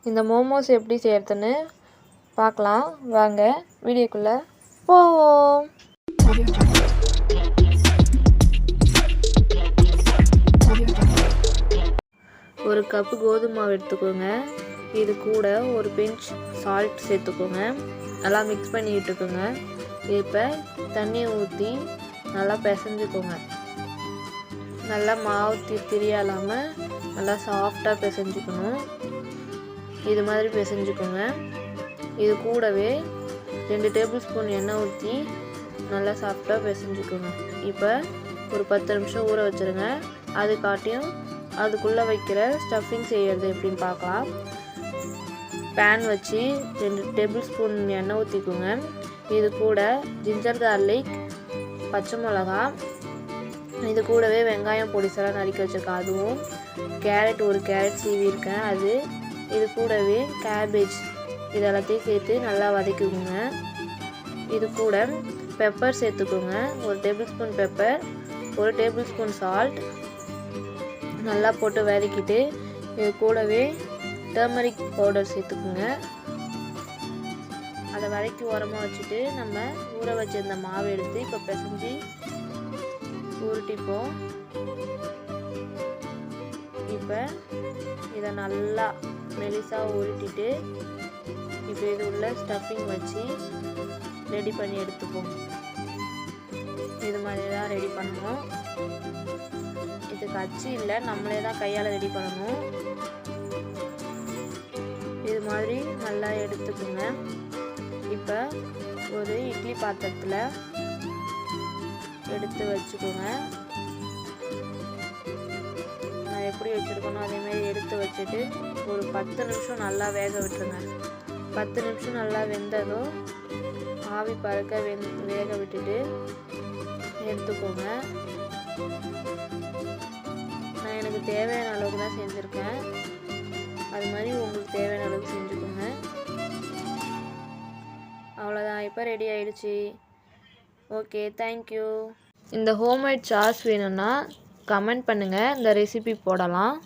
இந்த மோமோஸ் எப்படி செய்யறதுன்னு பார்க்கலாம் வாங்க வீடியோக்குள்ளே போவோம். ஒரு கப்பு கோதுமை மாவு எடுத்துக்கோங்க. இது கூட ஒரு பிஞ்ச் சால்ட் சேர்த்துக்கோங்க. நல்லா மிக்ஸ் பண்ணி விட்டுக்கோங்க. இப்போ தண்ணியை ஊற்றி நல்லா பிசைஞ்சுக்கோங்க. நல்லா மாவு திரியாலாமல் நல்லா சாஃப்டாக பிசைஞ்சுக்கணும். இது மாதிரி பிசைஞ்சுக்கோங்க. இது கூடவே 2 டேபிள் ஸ்பூன் எண்ணெய் ஊற்றி நல்லா சாஃப்டாக பிசைஞ்சுக்கோங்க. இப்போ ஒரு 10 நிமிஷம் ஊற வச்சுருங்க. அது காட்டியும் அதுக்குள்ளே வைக்கிற ஸ்டஃபிங் செய்கிறது எப்படின்னு பார்க்கலாம். பேன் வச்சு 2 டேபிள் ஸ்பூன் எண்ணெய் ஊற்றிக்கோங்க. இது கூட ஜிஞ்சர் கார்லிக், பச்சை மிளகா, இது கூடவே வெங்காயம் பொடிசெல்லாம் நறுக்கி வச்சுருக்கேன், அதுவும் கேரட், ஒரு கேரட் சீவிருக்கேன் அது, இது கூடவே கேபேஜ், இது எல்லாத்தையும் சேர்த்து நல்லா வதக்கிக்கோங்க. இது கூட பெப்பர் சேர்த்துக்கோங்க. 1 table spoon pepper, 1 table spoon salt நல்லா போட்டு வதக்கிட்டு இது கூடவே டர்மரிக் பவுடர் சேர்த்துக்கோங்க. அதை வதக்கி உரமாக வச்சுட்டு நம்ம ஊற வச்சிருந்த மாவு எடுத்து இப்போ பிசைஞ்சு உருட்டிப்போம். இப்போ இதை நல்லா மெலிசாக உருட்டிட்டு இப்போ இது உள்ள ஸ்டஃபிங் வச்சு ரெடி பண்ணி எடுத்துப்போம். இது மாதிரி தான் ரெடி பண்ணணும். இதுக்கு அச்சு இல்லை, நம்மளே தான் கையால் ரெடி பண்ணணும். இது மாதிரி நல்லா எடுத்துக்கோங்க. இப்போ ஒரு இட்லி பாத்திரத்தில் எடுத்து வச்சுக்கோங்க. நான் எப்படி வச்சுருக்கணும் அதேமாரி எடுத்து வச்சுட்டு ஒரு 10 நிமிஷம் நல்லா வேக விட்டுருங்க. 10 நிமிஷம் நல்லா வெந்ததும் ஆவி பறக்க வேக விட்டுட்டு எடுத்துக்கோங்க. நான் எனக்கு தேவையான அளவுக்கு தான் செஞ்சுருக்கேன். அது மாதிரி உங்களுக்கு தேவையான அளவுக்கு செஞ்சுக்கோங்க. அவ்வளோதான், இப்போ ரெடி ஆயிடுச்சு. Okay, thank you. இந்த ஹோம்மேட் சாஸ் வேணும்னா கமெண்ட் பண்ணுங்கள், இந்த ரெசிபி போடலாம்.